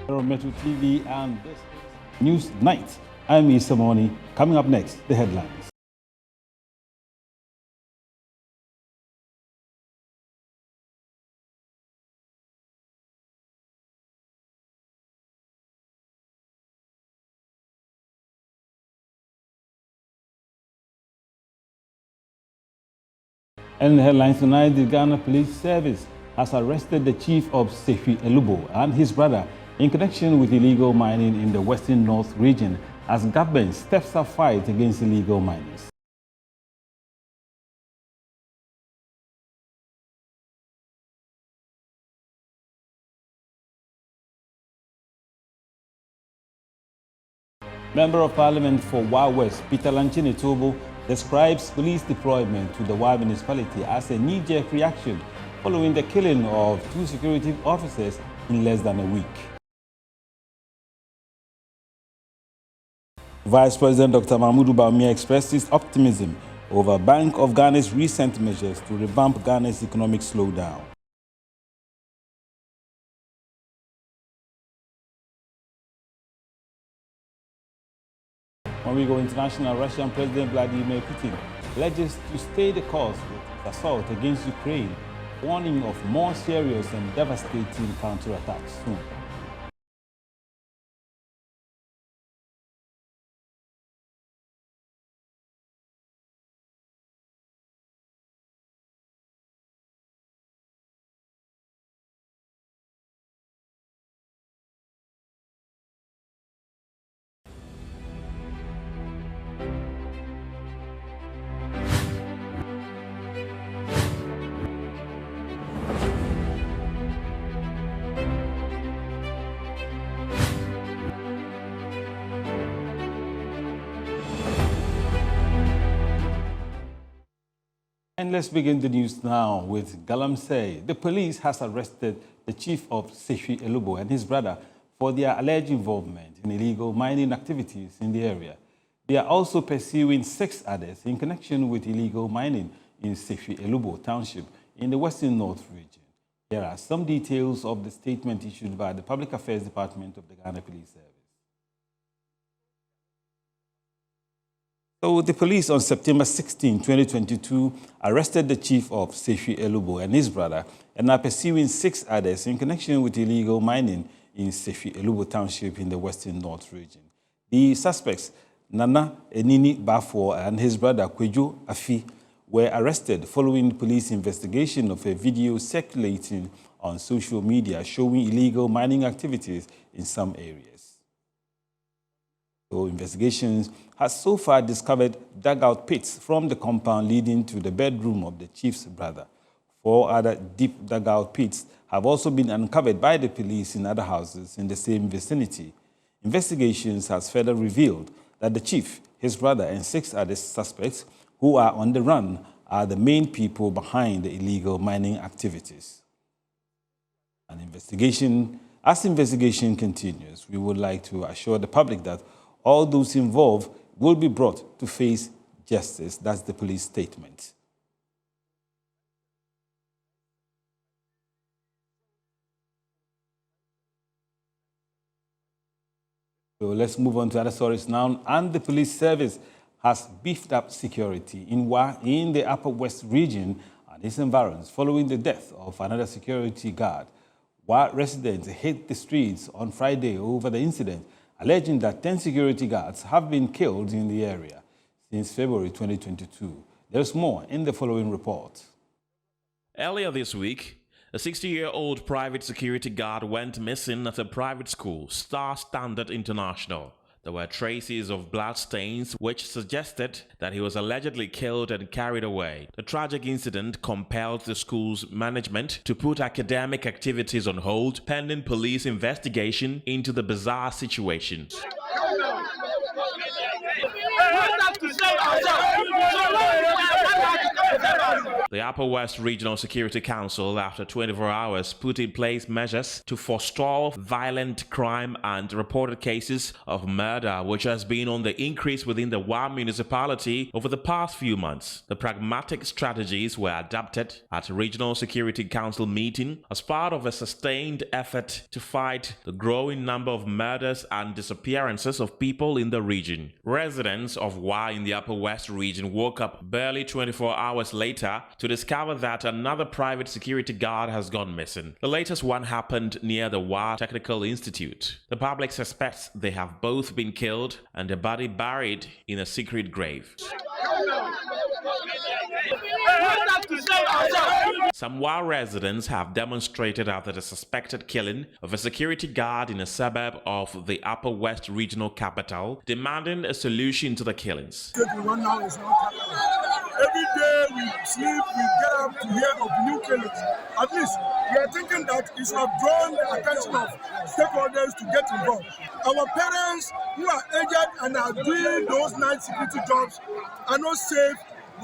Metro TV, and this is News Night. I'm Issa Moni. Coming up next, the headlines. And the headlines tonight, the Ghana Police Service has arrested the chief of Sefi Elubo and his brother in connection with illegal mining in the Western North region as government steps up fight against illegal miners. Member of Parliament for Wa West, Peter Lanchene Tobo, describes police deployment to the Wa municipality as a knee-jerk reaction following the killing of 2 security officers in less than a week. Vice President Dr. Mahmoud Bawumia expressed his optimism over Bank of Ghana's recent measures to revamp Ghana's economic slowdown. When we go international, Russian President Vladimir Putin pledges to stay the course with his assault against Ukraine, warning of more serious and devastating counterattacks soon. And let's begin the news now with Galamsey. The police has arrested the chief of Sefi Elubo and his brother for their alleged involvement in illegal mining activities in the area. They are also pursuing 6 others in connection with illegal mining in Sefi Elubo Township in the Western North region. Here are some details of the statement issued by the Public Affairs Department of the Ghana Police Service. So the police on September 16, 2022, arrested the chief of Sefi Elubo and his brother and are pursuing 6 others in connection with illegal mining in Sefi Elubo Township in the Western North region. The suspects, Nana Enini Bafo and his brother Kwejo Afi, were arrested following police investigation of a video circulating on social media showing illegal mining activities in some areas. So investigations has so far discovered dugout pits from the compound leading to the bedroom of the chief's brother. 4 other deep dugout pits have also been uncovered by the police in other houses in the same vicinity. Investigations has further revealed that the chief, his brother, and 6 other suspects who are on the run are the main people behind the illegal mining activities. As investigation continues, we would like to assure the public that all those involved will be brought to face justice. That's the police statement. So let's move on to other stories now. And the police service has beefed up security in the Upper West region and its environs following the death of another security guard. Wa residents hit the streets on Friday over the incident, alleging that 10 security guards have been killed in the area since February 2022. There's more in the following report. Earlier this week, a 60-year-old private security guard went missing at a private school, Star Standard International. There were traces of blood stains which suggested that he was allegedly killed and carried away. The tragic incident compelled the school's management to put academic activities on hold pending police investigation into the bizarre situation. The The Upper West Regional Security Council, after 24 hours, put in place measures to forestall violent crime and reported cases of murder, which has been on the increase within the Wa municipality over the past few months. The pragmatic strategies were adopted at a Regional Security Council meeting as part of a sustained effort to fight the growing number of murders and disappearances of people in the region. Residents of Wa in the Upper West region woke up barely 24 hours later to discover that another private security guard has gone missing. The latest one happened near the Wa Technical Institute. The public suspects they have both been killed and the body buried in a secret grave. Some Wa residents have demonstrated after the suspected killing of a security guard in a suburb of the Upper West regional capital, demanding a solution to the killings. Every day we sleep, we get up to hear of new killings. At least we are thinking that it should have drawn the attention of stakeholders to get involved. Our parents who are aged and are doing those night security jobs are not safe.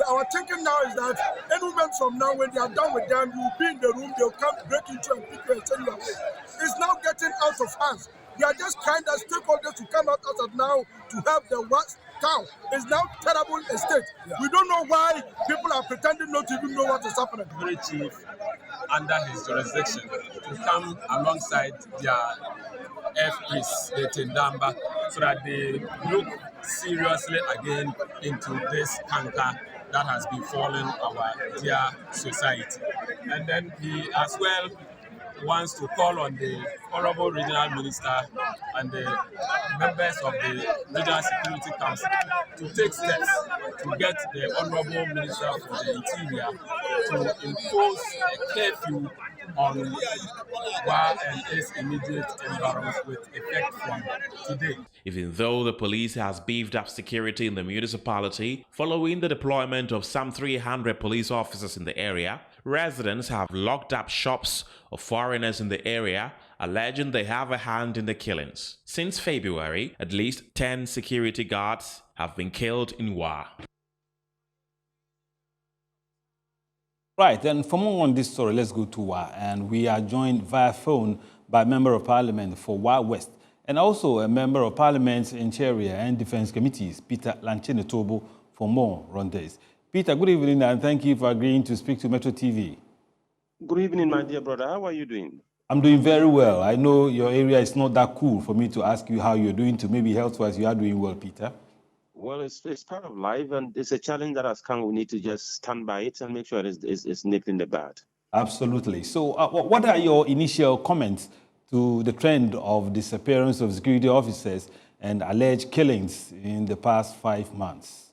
Our thinking now is that any moment from now, when they are done with them, you will be in the room, they will come break into and pick you and send you away. It's now getting out of hands. We are just trying as stakeholders to come out as of now to help the West town. It's now terrible estate. We don't know why people are pretending not to even know what is happening. The chief, under his jurisdiction, to come alongside their FPs, the Tindamba, so that they look seriously again into this canker that has befallen our dear society. And then he as well wants to call on the Honorable Regional Minister and the members of the Regional Security Council to take steps to get the Honorable Minister for the Interior to impose a curfew on Wa and its immediate environs with effect from today. Even though the police has beefed up security in the municipality following the deployment of some 300 police officers in the area, residents have locked up shops of foreigners in the area, alleging they have a hand in the killings. Since February, at least 10 security guards have been killed in Wa. Right, and for more on this story, let's go to Wa. And we are joined via phone by Member of Parliament for Wa West and also a Member of Parliament Interior and Defense Committees, Peter Lanchene-Tobo, for more on this. Peter, good evening, and thank you for agreeing to speak to Metro TV. Good evening, my dear brother. How are you doing? I'm doing very well. I know your area is not that cool for me to ask you how you're doing, to maybe health-wise you are doing well, Peter. Well, it's part of life, and it's a challenge that has come. We need to just stand by it and make sure it's nipped in the bud. Absolutely. So what are your initial comments to the trend of disappearance of security officers and alleged killings in the past 5 months?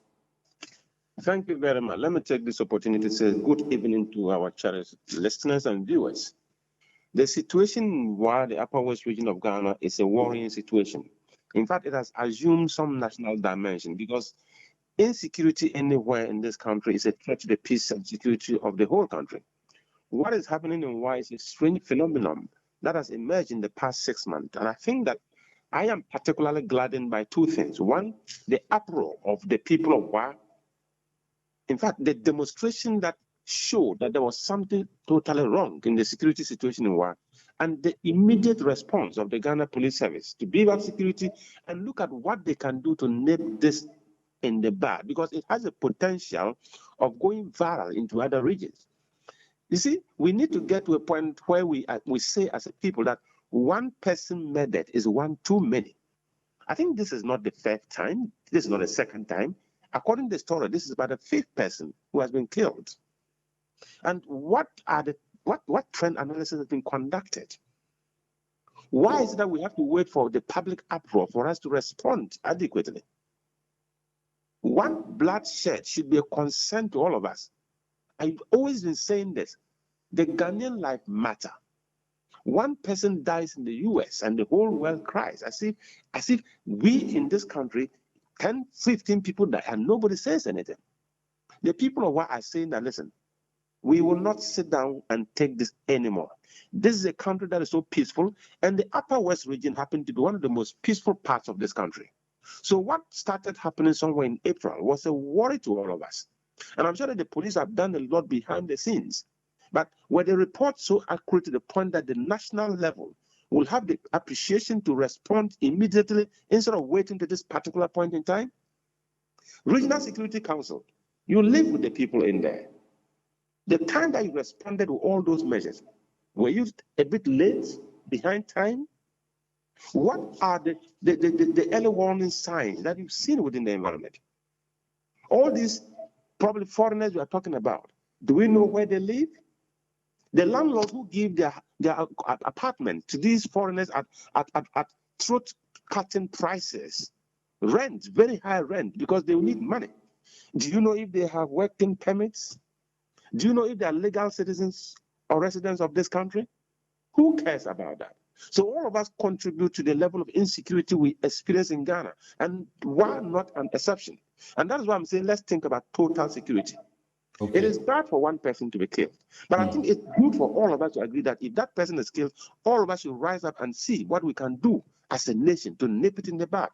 Thank you very much. Let me take this opportunity to say good evening to our cherished listeners and viewers. The situation where the Upper West region of Ghana is a worrying situation. In fact, it has assumed some national dimension because insecurity anywhere in this country is a threat to the peace and security of the whole country. What is happening in Wa is a strange phenomenon that has emerged in the past 6 months. And I think that I am particularly gladdened by two things. One, the uproar of the people of Wa. In fact, the demonstration that showed that there was something totally wrong in the security situation in Wa, and the immediate response of the Ghana Police Service to beef up security and look at what they can do to nip this in the bud, because it has a potential of going viral into other regions. You see, we need to get to a point where we say as a people that one person murdered is one too many. I think this is not the first time. This is not the second time. According to the story, this is about the 5th person who has been killed. And what trend analysis has been conducted? Why is it that we have to wait for the public uproar for us to respond adequately? One bloodshed should be a concern to all of us. I've always been saying this. The Ghanaian life matter. One person dies in the US and the whole world cries as if we in this country, 10, 15 people die and nobody says anything. The people of Wa are saying that, listen, we will not sit down and take this anymore. This is a country that is so peaceful, and the Upper West region happened to be one of the most peaceful parts of this country. So what started happening somewhere in April was a worry to all of us. And I'm sure that the police have done a lot behind the scenes. But were the reports so accurate to the point that the national level will have the appreciation to respond immediately instead of waiting to this particular point in time? Regional Security Council, you live with the people in there. The time that you responded to all those measures, were you a bit late, behind time? What are the early warning signs that you've seen within the environment? All these probably foreigners we are talking about, do we know where they live? The landlords who give their apartment to these foreigners at throat-cutting prices, rent, very high rent, because they will need money. Do you know if they have working permits? Do you know if they are legal citizens or residents of this country? Who cares about that? So all of us contribute to the level of insecurity we experience in Ghana, and we're not an exception. And that's why I'm saying let's think about total security. Okay. It is bad for one person to be killed, but I think it's good for all of us to agree that if that person is killed, all of us should rise up and see what we can do as a nation to nip it in the bud.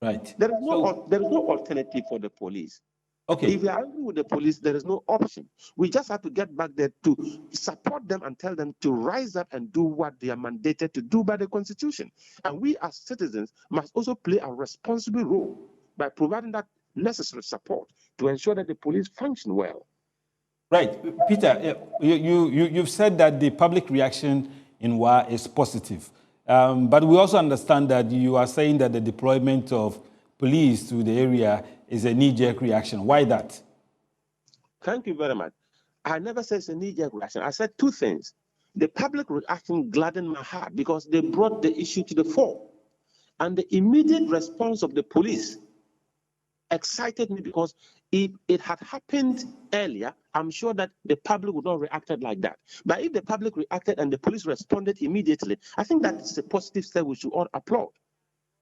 Right. There is no alternative for the police. Okay. If we are angry with the police, there is no option. We just have to get back there to support them and tell them to rise up and do what they are mandated to do by the Constitution. And we as citizens must also play a responsible role by providing that necessary support to ensure that the police function well. Right. Peter, you've said that the public reaction in WA is positive. But we also understand that you are saying that the deployment of police to the area is a knee-jerk reaction. Why that? Thank you very much. I never said it's a knee-jerk reaction. I said two things. The public reaction gladdened my heart because they brought the issue to the fore. And the immediate response of the police excited me because if it had happened earlier, I'm sure that the public would not have reacted like that. But if the public reacted and the police responded immediately, I think that is a positive step we should all applaud.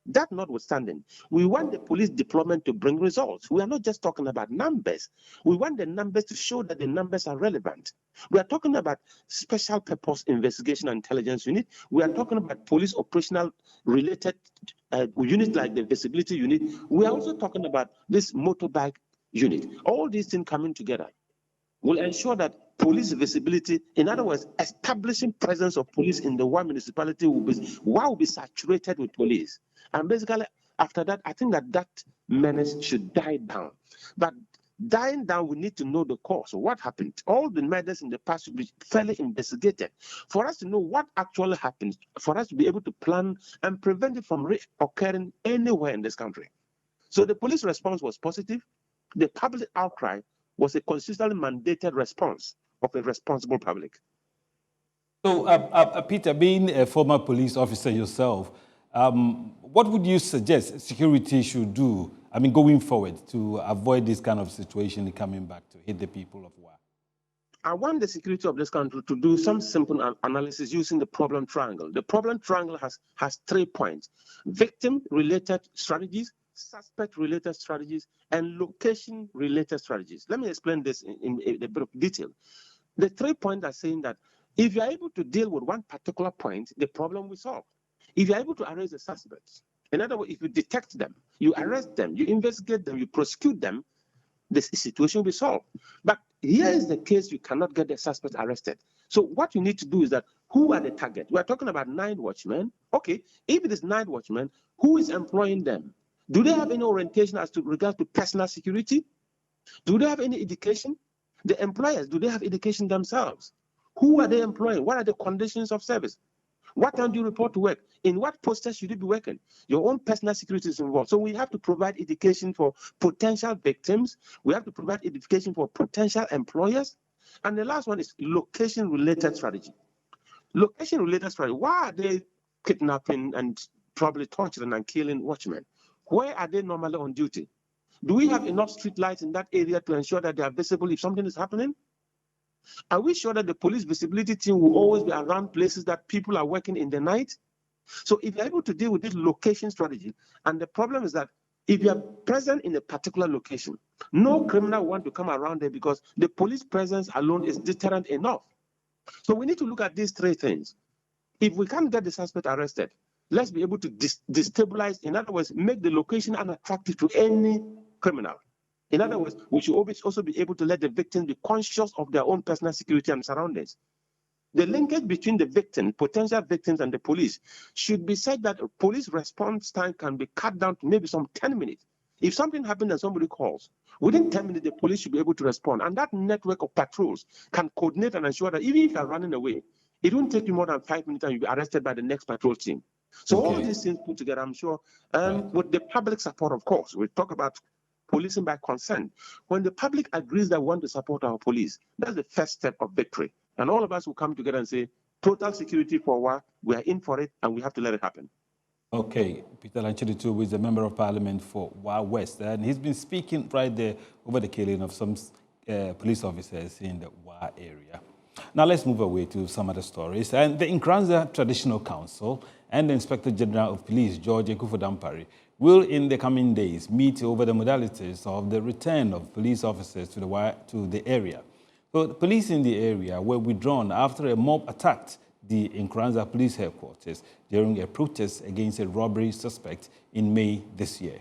That notwithstanding, we want the police deployment to bring results. We are not just talking about numbers. We want the numbers to show that the numbers are relevant. We are talking about special purpose investigation and intelligence unit. We are talking about police operational related units like the visibility unit. We are also talking about this motorbike unit. All these things coming together will ensure that police visibility, in other words, establishing presence of police in the one municipality will be saturated with police. And basically, after that, I think that menace should die down. But dying down, we need to know the cause. What happened? All the murders in the past should be fairly investigated for us to know what actually happened, for us to be able to plan and prevent it from occurring anywhere in this country. So the police response was positive. The public outcry was a constitutionally mandated response of a responsible public. So, Peter, being a former police officer yourself, what would you suggest security should do, going forward to avoid this kind of situation coming back to hit the people of WA? I want the security of this country to do some simple analysis using the problem triangle. The problem triangle has 3 points: victim-related strategies, suspect-related strategies, and location-related strategies. Let me explain this in a bit of detail. The 3 points are saying that if you are able to deal with one particular point, the problem will solve. If you are able to arrest the suspects, in other words, if you detect them, you arrest them, you investigate them, you prosecute them, the situation will be solved. But here is the case: you cannot get the suspect arrested. So what you need to do is that, who are the target? We are talking about night watchmen. Okay, if it is night watchmen, who is employing them? Do they have any orientation as to regard to personal security? Do they have any education? The employers, do they have education themselves? Who are they employing? What are the conditions of service? What time do you report to work? In what posters should you be working? Your own personal security is involved. So we have to provide education for potential victims. We have to provide education for potential employers. And the last one is location-related strategy. Location-related strategy. Why are they kidnapping and probably torturing and killing watchmen? Where are they normally on duty? Do we have enough street lights in that area to ensure that they are visible if something is happening? Are we sure that the police visibility team will always be around places that people are working in the night? So if you're able to deal with this location strategy, and the problem is that if you are present in a particular location, no criminal will want to come around there because the police presence alone is deterrent enough. So we need to look at these 3 things. If we can't get the suspect arrested, let's be able to destabilize, in other words, make the location unattractive to any criminal. In other words, we should always also be able to let the victims be conscious of their own personal security and surroundings. The linkage between the victim, potential victims, and the police should be said that police response time can be cut down to maybe some 10 minutes. If something happens and somebody calls, within 10 minutes, the police should be able to respond. And that network of patrols can coordinate and ensure that even if you're running away, it won't take you more than 5 minutes and you'll be arrested by the next patrol team. So all these things put together, I'm sure, with the public support, of course, we talk about policing by consent. When the public agrees that we want to support our police, that's the first step of victory. And all of us will come together and say, total security for WA, we are in for it, and we have to let it happen. Okay, Peter Lancheditu is a member of parliament for WA West, and he's been speaking right there over the killing of some police officers in the WA area. Now let's move away to some other stories. And the Nkranza Traditional Council and the Inspector General of Police, George Ekufu-Dampare, will in the coming days meet over the modalities of the return of police officers to the area. So the police in the area were withdrawn after a mob attacked the Nkranza Police Headquarters during a protest against a robbery suspect in May this year.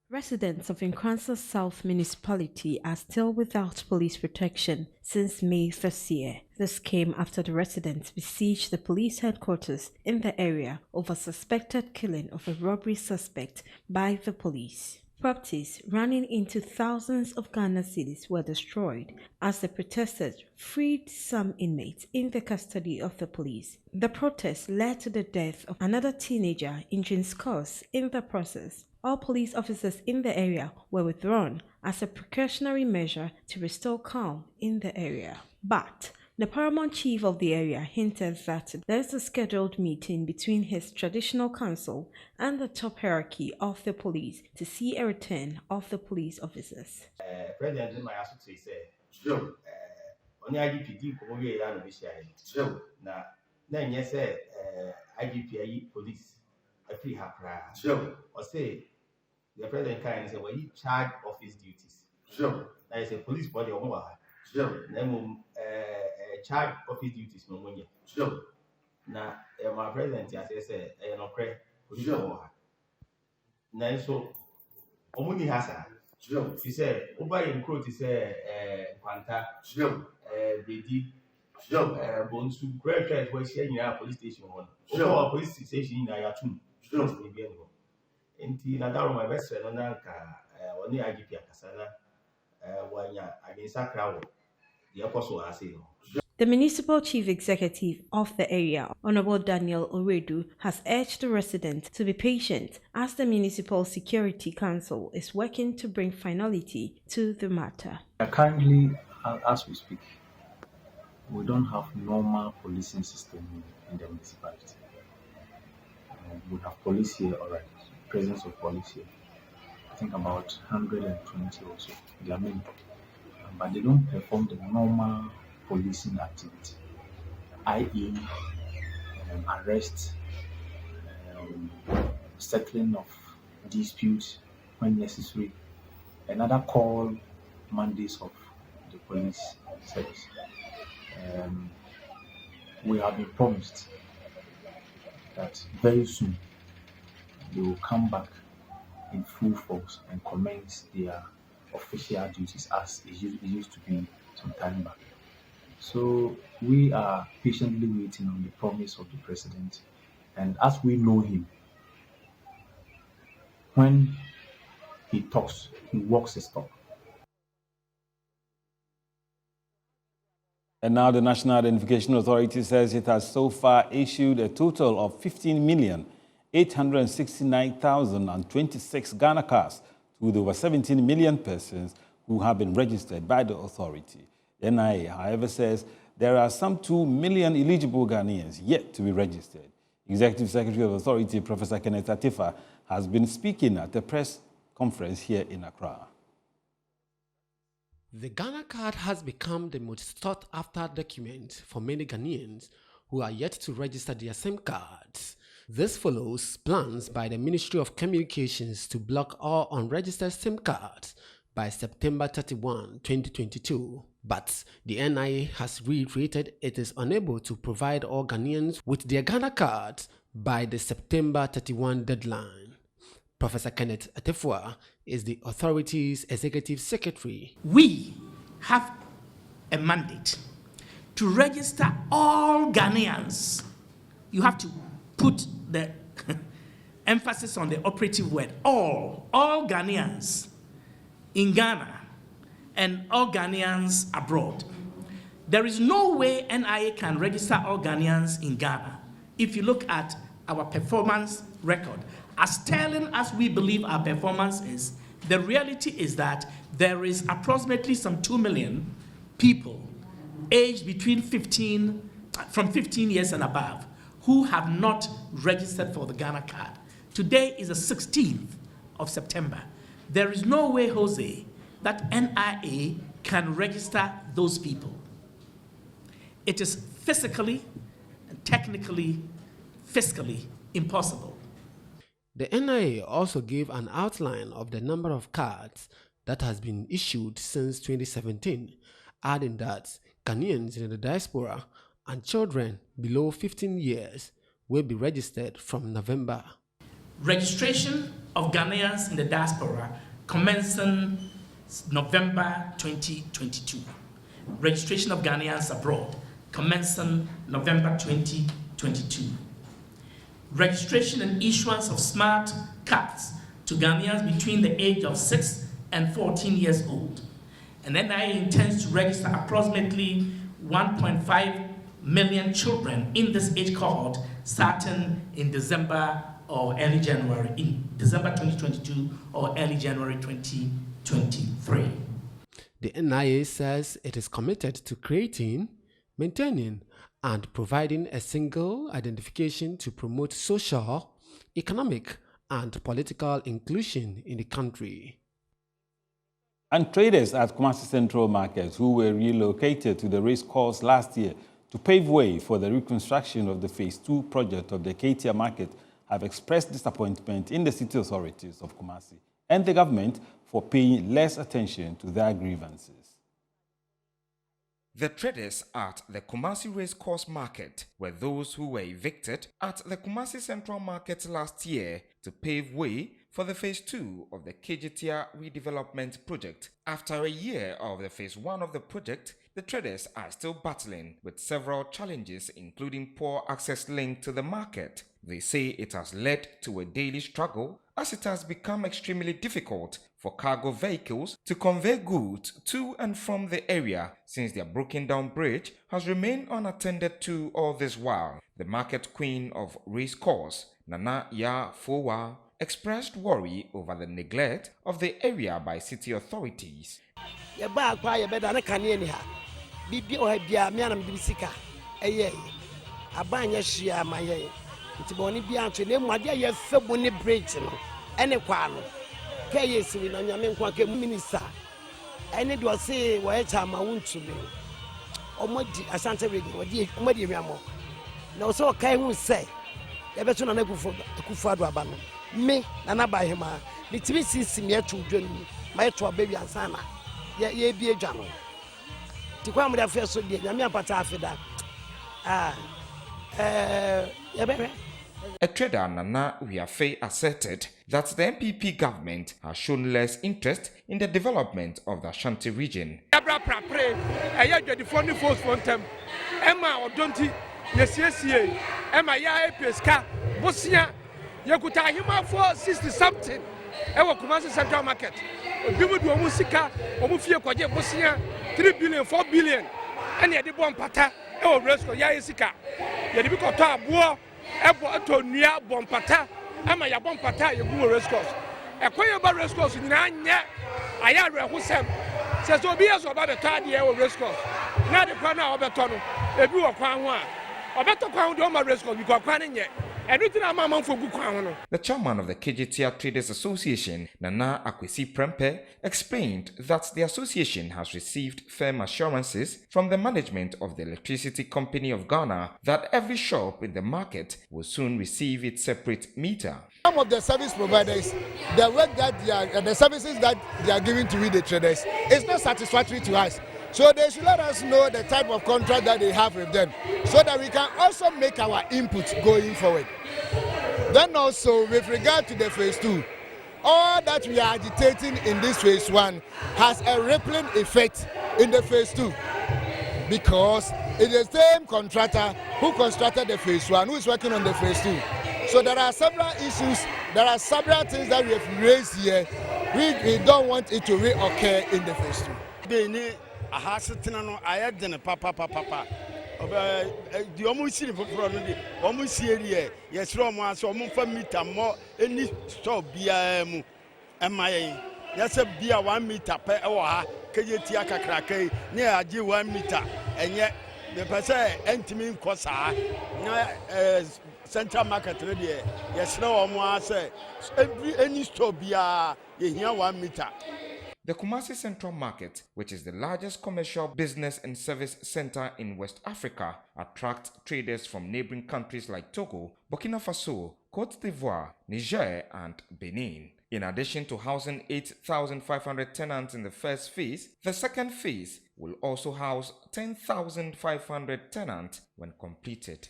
Residents of Nkranza South Municipality are still without police protection since May this year. This came after the residents besieged the police headquarters in the area over suspected killing of a robbery suspect by the police. Properties running into thousands of Ghana cedis were destroyed as the protesters freed some inmates in the custody of the police. The protest led to the death of another teenager, injuring scores in the process. All police officers in the area were withdrawn as a precautionary measure to restore calm in the area. But the paramount chief of the area hinted that there is a scheduled meeting between his traditional council and the top hierarchy of the police to see a return of the police officers. President my say sure only IGP ko we ya no be sure na nye say IGP police afi ha kra sure or say the president can say when he charge office duties sure na say police body o wa sure na charge office duties no money sure na my president ya say no credit police sure na so omuni hasa sure he said oba in quote he said kwanta sure bedi sure bonsu credit we share in police station one sure police station na ya two sure ni bi eno enti na dawo my best friend na ka oni IGP akasana wanya agensa krawo the apostle I say. The municipal chief executive of the area, Honorable Daniel Oredu, has urged the residents to be patient as the Municipal Security Council is working to bring finality to the matter. Currently, as we speak, we don't have normal policing system in the municipality. We have police here already, presence of police here. I think about 120 or so. They are many, but they don't perform the normal policing activity, i.e., arrest, settling of disputes when necessary, and other call mandates of the police service. We have been promised that very soon they will come back in full force and commence their official duties as it used to be some time back. So we are patiently waiting on the promise of the president, and as we know him, when he talks, he walks his talk. And now the National Identification Authority says it has so far issued a total of 15,869,026 Ghana cards to the over 17 million persons who have been registered by the authority. The NIA, however, says there are some 2 million eligible Ghanaians yet to be registered. Executive Secretary of the Authority, Professor Kenneth Atifa, has been speaking at a press conference here in Accra. The Ghana card has become the most sought-after document for many Ghanaians who are yet to register their SIM cards. This follows plans by the Ministry of Communications to block all unregistered SIM cards by September 31, 2022. But the NIA has reiterated it is unable to provide all Ghanaians with their Ghana cards by the September 31 deadline. Professor Kenneth Atefua is the authority's executive secretary. We have a mandate to register all Ghanaians. You have to put the emphasis on the operative word, all Ghanaians in Ghana and all Ghanaians abroad. There is no way NIA can register all Ghanaians in Ghana. If you look at our performance record, as sterling as we believe our performance is, the reality is that there is approximately some 2 million people aged from 15 years and above who have not registered for the Ghana card. Today is the 16th of September. There is no way, Jose, that NIA can register those people. It is physically, technically, fiscally impossible. The NIA also gave an outline of the number of cards that has been issued since 2017, adding that Ghanaians in the diaspora and children below 15 years will be registered from November. Registration of Ghanaians in the diaspora commencing November 2022. Registration of Ghanaians abroad commencing November 2022. Registration and issuance of smart cards to Ghanaians between the age of 6 and 14 years old. And NIA intends to register approximately 1.5 million children in this age cohort starting in December or early January, in December 2022 or early January 2023. The NIA says it is committed to creating, maintaining, and providing a single identification to promote social, economic, and political inclusion in the country. And traders at Kumasi Central Market who were relocated to the race course last year to pave way for the reconstruction of the Phase 2 project of the Ketia Market have expressed disappointment in the city authorities of Kumasi and the government for paying less attention to their grievances. The traders at the Kumasi Racecourse Market were those who were evicted at the Kumasi Central Market last year to pave way for the Phase 2 of the Ketia redevelopment project. After a year of the Phase 1 of the project, the traders are still battling with several challenges, including poor access linked to the market. They say it has led to a daily struggle as it has become extremely difficult for cargo vehicles to convey goods to and from the area since their broken down bridge has remained unattended to all this while. The market queen of Racecourse, Nana Ya Fowa, expressed worry over the neglect of the area by city authorities. Minister, I need to say, why I'm a wound to me. Omodi Asante Radio, Omodi Ramo. Now, so can who say, the better than a Kufadu Abano. Me, and I buy him. The TV system yet to join my 2 baby and Sana. Ye be a jam. To come with a first so dear, Yamia Patafida. A trader, Nana Wiafe, asserted that the MPP government has shown less interest in the development of the Ashanti region. For 60 something, ever Kumasi Central Market. People do Musika, Omufia Kwaje Bosia, 3 billion, 4 billion, and yet the bomb pata, or Resco Yaisika. Yet the Bicota, Boa, Ebo Nia Bompata, Amaya Bompata, you go Rescos. A quay about Rescos in Nanya, Ayara Husem, says Obias about the 3rd year of Rescos. Now the corner of Betono, a view of Kwanwa, or better Kwan Doma Rescos, because Kwanin yet. The chairman of the Ketia Traders Association, Nana Akwesi Prempe, explained that the association has received firm assurances from the management of the Electricity Company of Ghana that every shop in the market will soon receive its separate meter. Some of the service providers, the work that the services that they are giving to the traders is not satisfactory to us. So they should let us know the type of contract that they have with them so that we can also make our input going forward. Then also with regard to the Phase 2, all that we are agitating in this phase 1 has a rippling effect in the phase 2. Because it is the same contractor who constructed the phase 1 who is working on the phase 2. So there are several issues, there are several things that we have raised here. We don't want it to reoccur in the phase 2. The almost city for the almost here, yes, Roma, so meter more any stop BIM. Am I? Yes, a beer 1 meter per hour, Kajetiaka crack, near G 1 meter, and yet the person entimin Cosa, Central Market ready. Yes, no one say any stop beer, you hear 1 meter. The Kumasi Central Market, which is the largest commercial business and service center in West Africa, attracts traders from neighboring countries like Togo, Burkina Faso, Cote d'Ivoire, Niger, and Benin. In addition to housing 8,500 tenants in the first phase, the second phase will also house 10,500 tenants when completed.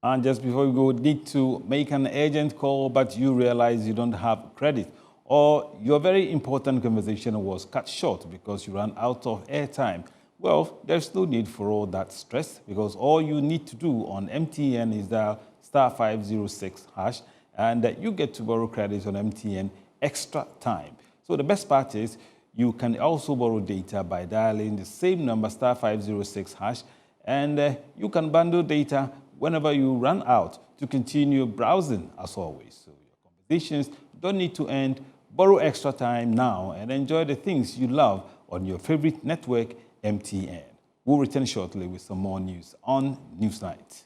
And just before we go, need to make an urgent call, but you realize you don't have credit, or your very important conversation was cut short because you ran out of airtime. Well, there's no need for all that stress, because all you need to do on MTN is dial *506# and you get to borrow credit on MTN extra time. So the best part is you can also borrow data by dialing the same number *506# and you can bundle data whenever you run out to continue browsing as always. So your conversations don't need to end. Borrow extra time now and enjoy the things you love on your favorite network, MTN. We'll return shortly with some more news on Newsnight.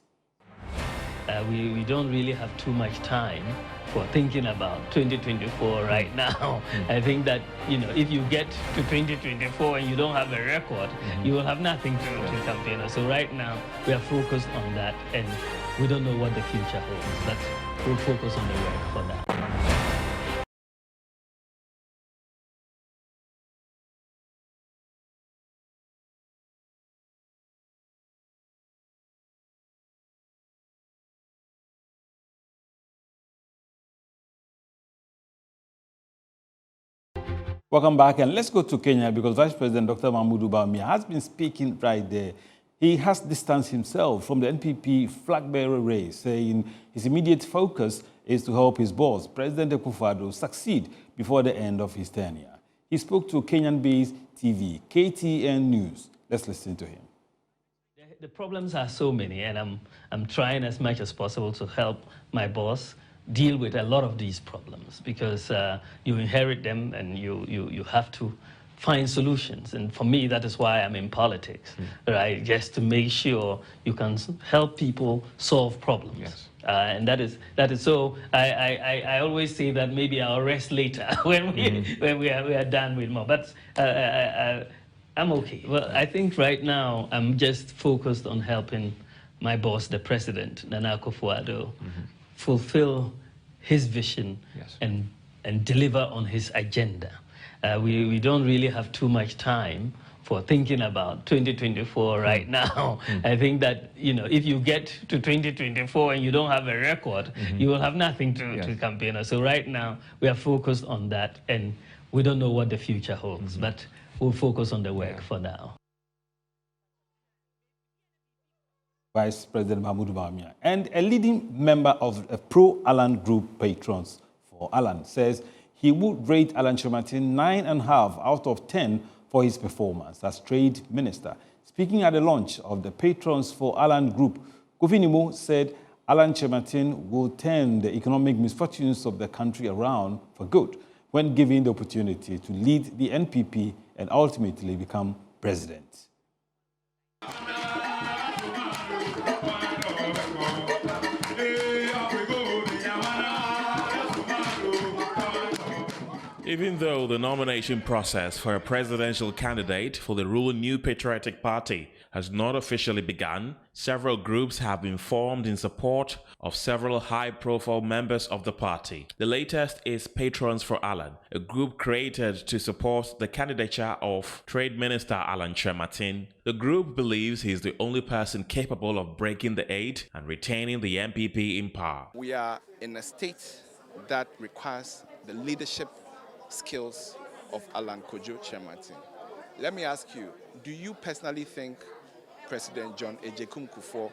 We don't really have too much time for thinking about 2024 right now. I think that, if you get to 2024 and you don't have a record, you will have nothing to campaign on. So right now, we are focused on that, and we don't know what the future holds, but we'll focus on the work for that. Welcome back, and let's go to Kenya because Vice President Dr. Mahmoud Bawumia has been speaking right there. He has distanced himself from the NPP flag bearer race, saying his immediate focus is to help his boss, President Akufo-Addo, succeed before the end of his tenure. He spoke to Kenyan-based TV, KTN News. Let's listen to him. The problems are so many, and I'm trying as much as possible to help my boss deal with a lot of these problems, because you inherit them and you have to find solutions. And for me, that is why I'm in politics, right? Just to make sure you can help people solve problems. Yes. And that is so. I always say that maybe I'll rest later when we are done with more. But I'm okay. Well, I think right now I'm just focused on helping my boss, the president, Nana Akufo-Addo, fulfill his vision and deliver on his agenda. We don't really have too much time for thinking about 2024 right now. I think that, if you get to 2024 and you don't have a record, you will have nothing to campaign on. So right now, we are focused on that, and we don't know what the future holds, but we'll focus on the work for now. Vice President Mahmoud Bawumia. And a leading member of a pro-Alan group, Patrons for Alan, says he would rate Alan Kyerematen 9.5 out of 10 for his performance as trade minister. Speaking at the launch of the Patrons for Alan group, Kofi Nimo said Alan Kyerematen will turn the economic misfortunes of the country around for good when given the opportunity to lead the NPP and ultimately become president. Even though the nomination process for a presidential candidate for the ruling New Patriotic Party has not officially begun, several groups have been formed in support of several high-profile members of the party. The latest is Patrons for Alan, a group created to support the candidature of Trade Minister Alan Kyerematen. The group believes he is the only person capable of breaking the 8 and retaining the NPP in power. We are in a state that requires the leadership skills of Alan Kojo Kyerematen. Let me ask you, do you personally think President John Agyekum Kufuor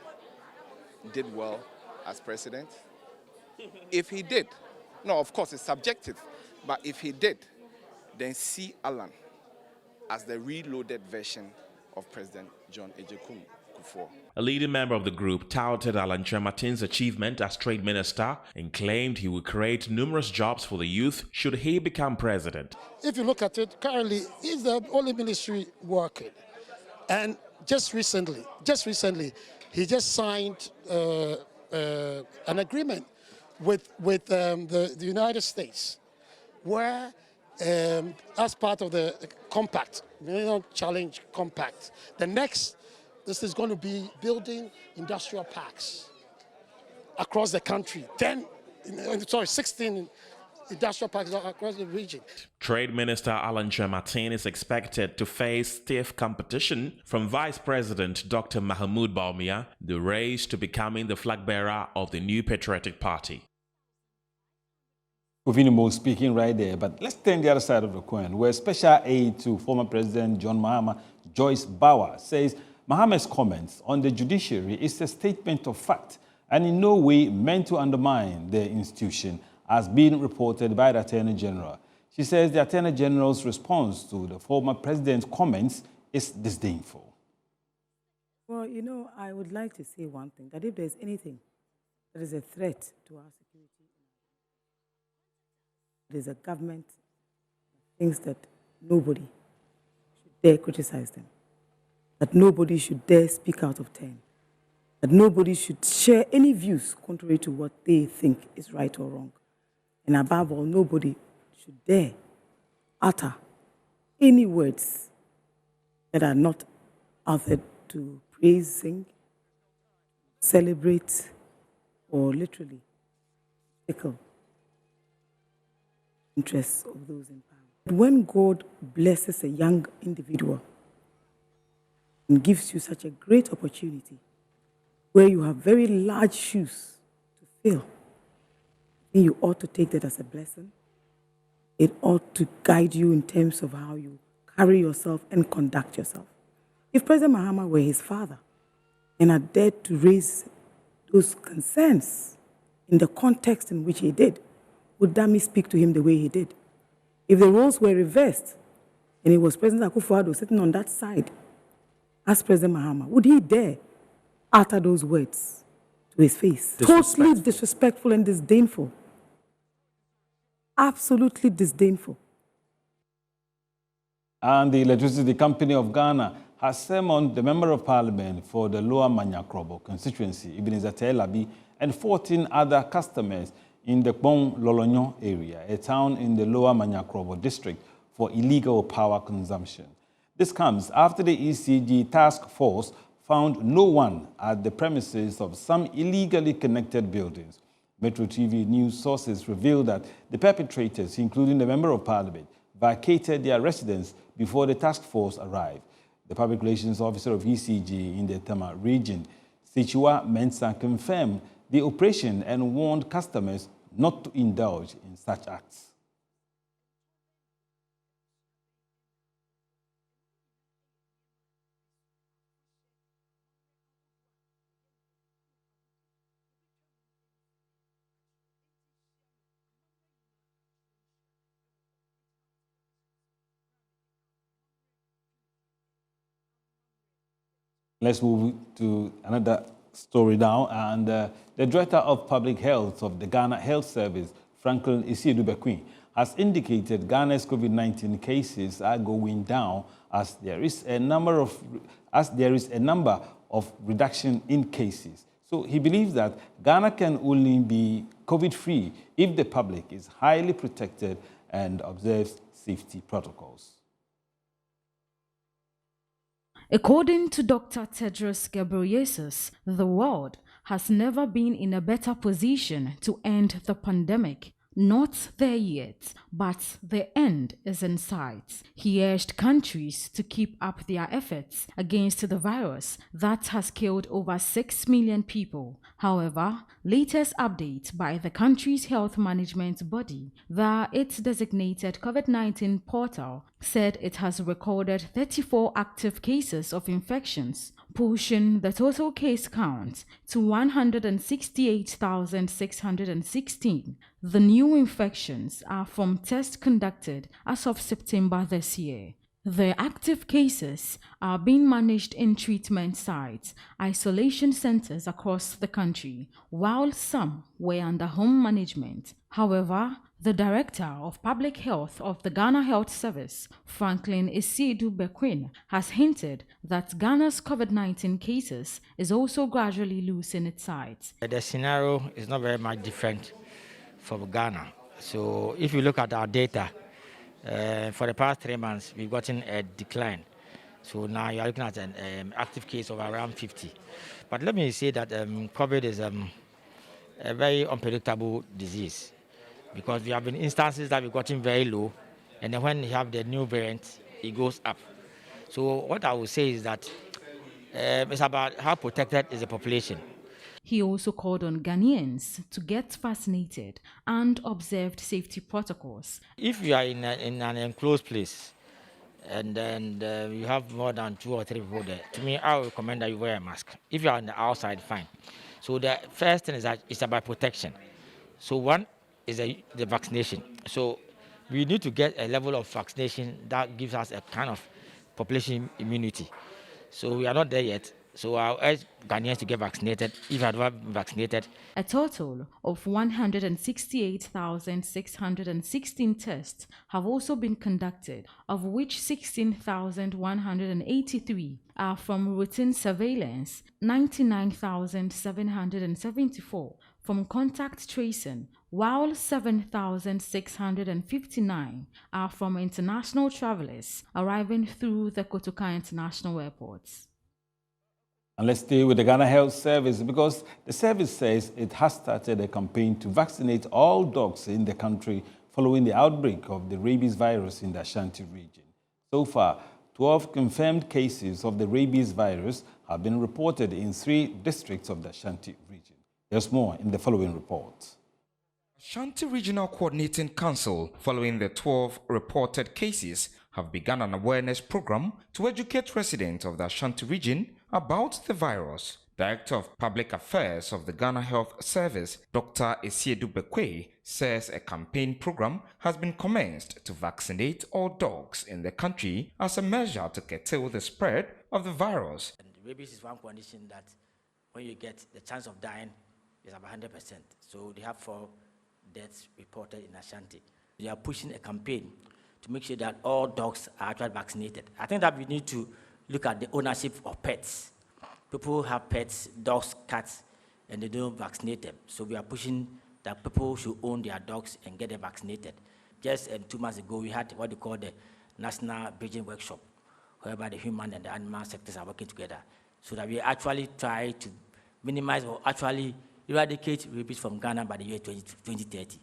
did well as president? If he did, no, of course it's subjective, but if he did, then see Alan as the reloaded version of President John Agyekum Kufuor. A leading member of the group touted Alan Kyerematen's achievement as trade minister and claimed he would create numerous jobs for the youth should he become president. If you look at it, currently he's the only ministry working. And just recently, he just signed an agreement with the United States, where as part of the compact, challenge compact, this is going to be building industrial parks across the country. 16 industrial parks across the region. Trade Minister Alan Kyerematen is expected to face stiff competition from Vice President Dr. Mahmoud Bawumia, the race to becoming the flag bearer of the New Patriotic Party. Kofinimo speaking right there, but let's turn the other side of the coin, where special aide to former President John Mahama, Joyce Bauer, says Mahama's comments on the judiciary is a statement of fact and in no way meant to undermine the institution, as being reported by the Attorney General. She says the Attorney General's response to the former president's comments is disdainful. Well, I would like to say one thing, that if there's anything that is a threat to our security, there's a government that thinks that nobody should dare criticize them, that nobody should dare speak out of turn, that nobody should share any views contrary to what they think is right or wrong. And above all, nobody should dare utter any words that are not uttered to praise, sing, celebrate, or literally tickle interests of those in power. When God blesses a young individual and gives you such a great opportunity where you have very large shoes to fill, then you ought to take that as a blessing. It ought to guide you in terms of how you carry yourself and conduct yourself. If President Mahama were his father and had dared to raise those concerns in the context in which he did, would Dami speak to him the way he did? If the roles were reversed and it was President Akufo-Addo sitting on that side as President Mahama, would he dare utter those words to his face? Totally disrespectful and disdainful. Absolutely disdainful. And the Electricity Company of Ghana has summoned the Member of Parliament for the Lower Manyakrobo constituency, Ebenezer Telabi, and 14 other customers in the Kpong Lolonyo area, a town in the Lower Manyakrobo district, for illegal power consumption. This comes after the ECG task force found no one at the premises of some illegally connected buildings. Metro TV news sources revealed that the perpetrators, including the Member of Parliament, vacated their residence before the task force arrived. The Public Relations Officer of ECG in the Tama region, Sichua Mensah, confirmed the operation and warned customers not to indulge in such acts. Let's move to another story now. And the Director of Public Health of the Ghana Health Service, Franklin Isiedu-Bequin, has indicated Ghana's COVID-19 cases are going down as there is a number of reduction in cases. So he believes that Ghana can only be COVID-free if the public is highly protected and observes safety protocols. According to Dr. Tedros Ghebreyesus, the world has never been in a better position to end the pandemic. not there yet, but the end is in sight. He urged countries to keep up their efforts against the virus that has killed over 6 million people. However, latest update by the country's health management body via its designated COVID-19 portal said it has recorded 34 active cases of infections, pushing the total case count to 168,616. The new infections are from tests conducted as of September this year. The active cases are being managed in treatment sites, isolation centers across the country, while some were under home management. However, the Director of Public Health of the Ghana Health Service, Franklin Isiedu Bequin, has hinted that Ghana's COVID-19 cases is also gradually losing its sight. The scenario is not very much different from Ghana. So if you look at our data, for the past 3 months, we've gotten a decline. So now you're looking at an active case of around 50. But let me say that COVID is a very unpredictable disease, because we have been instances that we've gotten very low, and then when you have the new variant, it goes up. So what I would say is that it's about how protected is the population. He also called on Ghanaians to get vaccinated and observed safety protocols. If you are in an enclosed place and then you have more than 2 or 3 people there, to me, I would recommend that you wear a mask. If you are on the outside, fine. So the first thing is that it's about protection. So one is the vaccination. So we need to get a level of vaccination that gives us a kind of population immunity. So we are not there yet. So I urge Ghanaians to get vaccinated if you have not been vaccinated. A total of 168,616 tests have also been conducted, of which 16,183 are from routine surveillance, 99,774 from contact tracing, while 7,659 are from international travelers arriving through the Kotoka International Airports. And let's stay with the Ghana Health Service, because the service says it has started a campaign to vaccinate all dogs in the country following the outbreak of the rabies virus in the Ashanti region. So far, 12 confirmed cases of the rabies virus have been reported in 3 districts of the Ashanti region. There's more in the following report. Ashanti Regional Coordinating Council, following the 12 reported cases, have begun an awareness program to educate residents of the Ashanti region about the virus. Director of Public Affairs of the Ghana Health Service, Dr. Isiedu Bekwe, says a campaign program has been commenced to vaccinate all dogs in the country as a measure to curtail the spread of the virus. And rabies is one condition that when you get, the chance of dying is about 100%. So they have 4 deaths reported in Ashanti. They are pushing a campaign to make sure that all dogs are actually vaccinated. I think that we need to look at the ownership of pets. People have pets, dogs, cats, and they don't vaccinate them. So we are pushing that people should own their dogs and get them vaccinated. Just 2 months ago, we had what they call the National Bridging Workshop, whereby the human and the animal sectors are working together, so that we actually try to minimize or actually eradicate rabies from Ghana by the year 2030.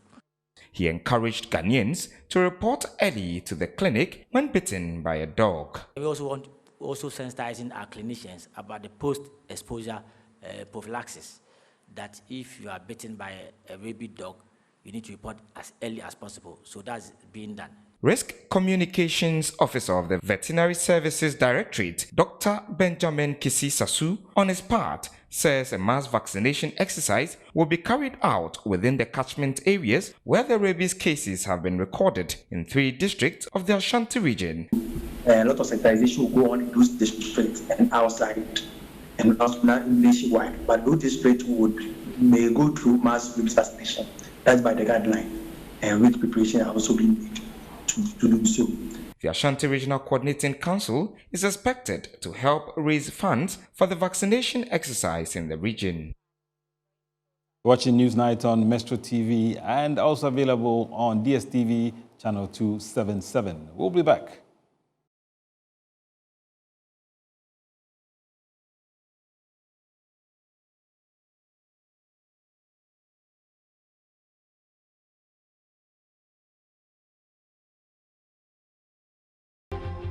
He encouraged Ghanaians to report early to the clinic when bitten by a dog. We also want sensitizing our clinicians about the post-exposure prophylaxis, that if you are bitten by a rabid dog, you need to report as early as possible. So that's being done. Risk Communications Officer of the Veterinary Services Directorate, Dr. Benjamin Kisi Sasu, on his part, says a mass vaccination exercise will be carried out within the catchment areas where the rabies cases have been recorded in 3 districts of the Ashanti region. A lot of sensitization will go on in those districts and outside and nationwide, but those districts may go through mass rabies vaccination. That's by the guideline, and which preparation are also being made to do so. The Ashanti Regional Coordinating Council is expected to help raise funds for the vaccination exercise in the region. Watching Newsnight on Metro TV and also available on DSTV channel 277. We'll be back.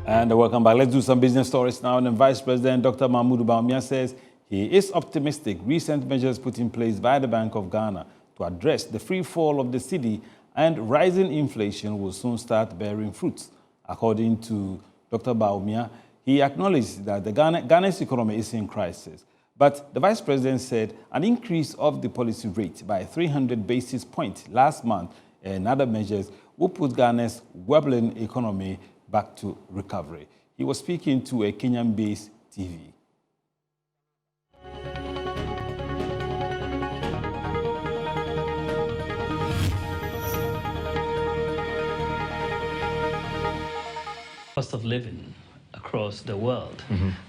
And welcome back. Let's do some business stories now. And Vice President Dr. Mahmoud Bawumia says he is optimistic recent measures put in place by the Bank of Ghana to address the free fall of the cedi and rising inflation will soon start bearing fruits. According to Dr. Bawumia, he acknowledged that Ghana's economy is in crisis. But the Vice President said an increase of the policy rate by 300 basis points last month and other measures will put Ghana's wobbling economy back to recovery. He was speaking to a Kenyan-based TV. Cost of living across the world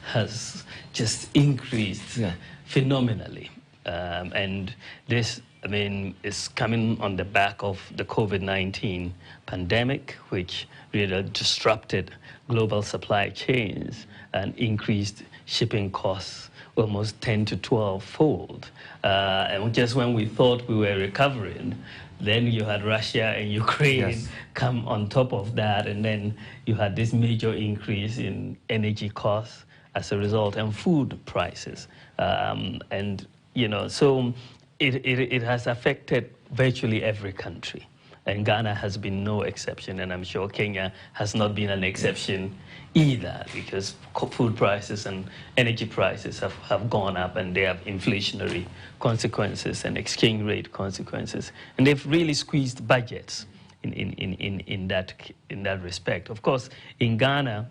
has just increased phenomenally. And this, I mean, is coming on the back of the COVID-19 pandemic, which really disrupted global supply chains and increased shipping costs almost 10 to 12-fold. And just when we thought we were recovering, then you had Russia and Ukraine come on top of that, and then you had this major increase in energy costs as a result, and food prices. And, you know, so it has affected virtually every country. And Ghana has been no exception, and I'm sure Kenya has not been an exception either, because food prices and energy prices have gone up, and they have inflationary consequences and exchange rate consequences. And they've really squeezed budgets in that respect. Of course, in Ghana,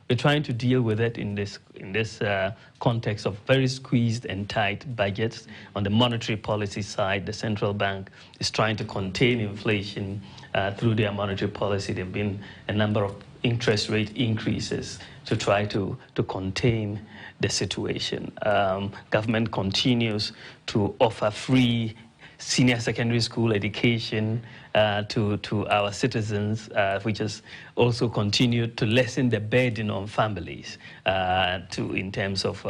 we're trying to deal with it in this context of very squeezed and tight budgets. On the monetary policy side, the central bank is trying to contain inflation through their monetary policy. There have been a number of interest rate increases to try to contain the situation. Government continues to offer free senior secondary school education to our citizens, which has also continued to lessen the burden on families in terms of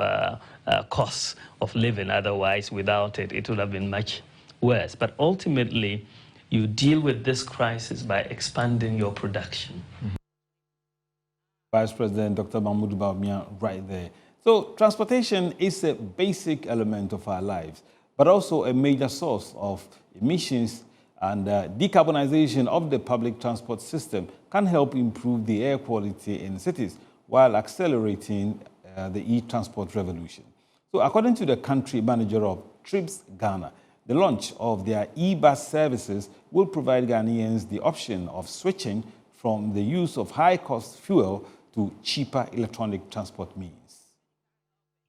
costs of living. Otherwise, without it, it would have been much worse. But ultimately, you deal with this crisis by expanding your production. Vice President Dr. Mahmoud Bawumia right there. So transportation is a basic element of our lives, but also a major source of emissions, and decarbonization of the public transport system can help improve the air quality in cities while accelerating the e-transport revolution. So according to the country manager of Trips Ghana, the launch of their e-bus services will provide Ghanaians the option of switching from the use of high-cost fuel to cheaper electronic transport means.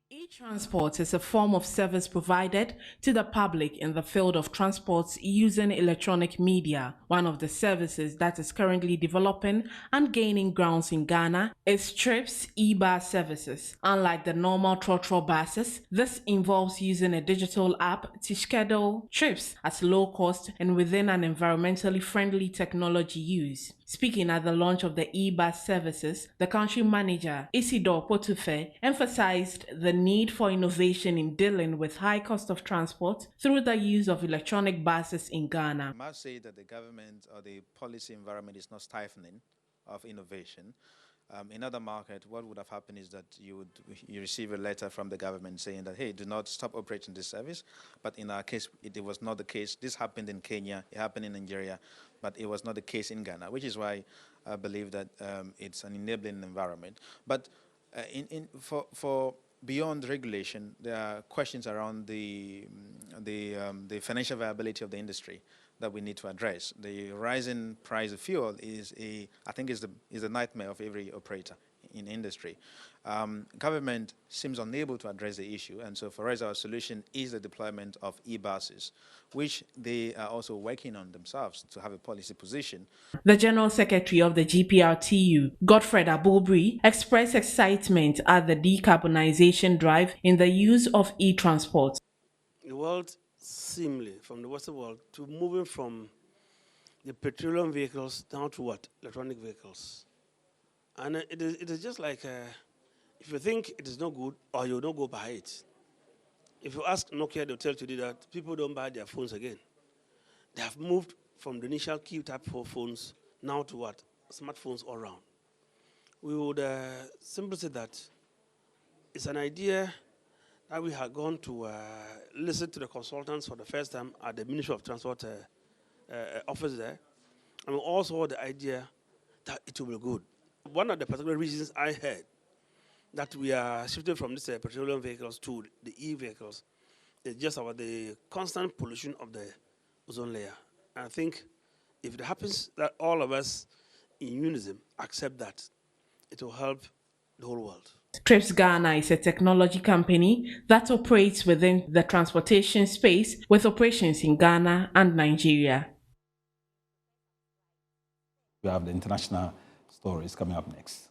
E-transport is a form of service provided to the public in the field of transports using electronic media. One of the services that is currently developing and gaining grounds in Ghana is Trips e-bus services. Unlike the normal trotro buses, this involves using a digital app to schedule trips at low cost and within an environmentally friendly technology use. Speaking at the launch of the e-bus services, the country manager, Isidore Potufe, emphasized the need for innovation in dealing with high cost of transport through the use of electronic buses in Ghana. I must say that the government or the policy environment is not stifling of innovation. In other markets, what would have happened is that you receive a letter from the government saying that, hey, do not stop operating this service. But in our case, it was not the case. This happened in Kenya, it happened in Nigeria, but it was not the case in Ghana, which is why I believe that it's an enabling environment. But for beyond regulation, there are questions around the financial viability of the industry that we need to address. The rising price of fuel is a nightmare of every operator in industry. Government seems unable to address the issue, and so for us, our solution is the deployment of e-buses, which they are also working on themselves to have a policy position. The General Secretary of the GPRTU, Godfred Abobri, expressed excitement at the decarbonization drive in the use of e-transport. The world seemingly, from the Western world, to moving from the petroleum vehicles down to what? Electronic vehicles. And it is just like, if you think it is not good, or you don't go buy it. If you ask Nokia, they'll tell you today that people don't buy their phones again. They have moved from the initial key type 4 phones now to what? Smartphones all around. we would simply say that it's an idea that we had gone to listen to the consultants for the first time at the Ministry of Transport office there. And we also had the idea that it will be good. One of the particular reasons I heard that we are shifting from these petroleum vehicles to the e-vehicles is just about the constant pollution of the ozone layer. And I think if it happens that all of us in unison accept that, it will help the whole world. Trips Ghana is a technology company that operates within the transportation space with operations in Ghana and Nigeria. We have the international stories coming up next.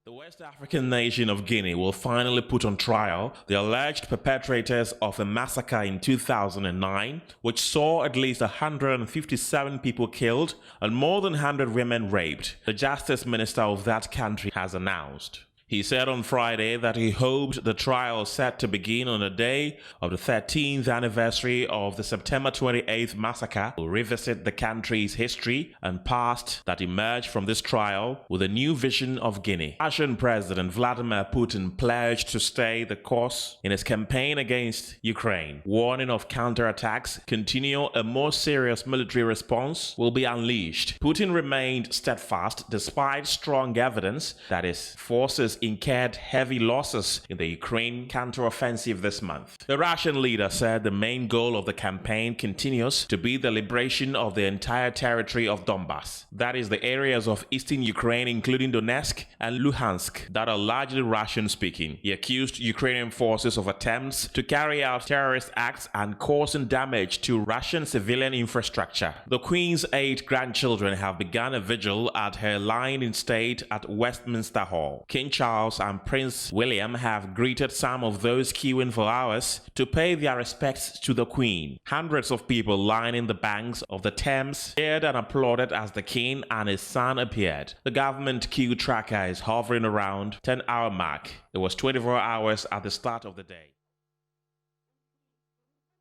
The West African nation of Guinea will finally put on trial the alleged perpetrators of a massacre in 2009, which saw at least 157 people killed and more than 100 women raped, the Justice Minister of that country has announced. He said on Friday that he hoped the trial set to begin on the day of the 13th anniversary of the September 28th massacre will revisit the country's history and past that emerged from this trial with a new vision of Guinea. Russian President Vladimir Putin pledged to stay the course in his campaign against Ukraine, warning of counterattacks continue a more serious military response will be unleashed. Putin remained steadfast despite strong evidence that his forces incurred heavy losses in the Ukraine counteroffensive this month. The Russian leader said the main goal of the campaign continues to be the liberation of the entire territory of Donbas. That is the areas of eastern Ukraine including Donetsk and Luhansk that are largely Russian-speaking. He accused Ukrainian forces of attempts to carry out terrorist acts and causing damage to Russian civilian infrastructure. The Queen's 8 grandchildren have begun a vigil at her lying-in state at Westminster Hall. King Charles and Prince William have greeted some of those queuing for hours to pay their respects to the Queen. Hundreds of people lining the banks of the Thames cheered and applauded as the King and his son appeared. The government queue tracker is hovering around 10-hour mark. It was 24 hours at the start of the day.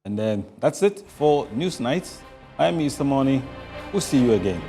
And then that's it for Newsnight. I'm Mr. Money. We'll see you again.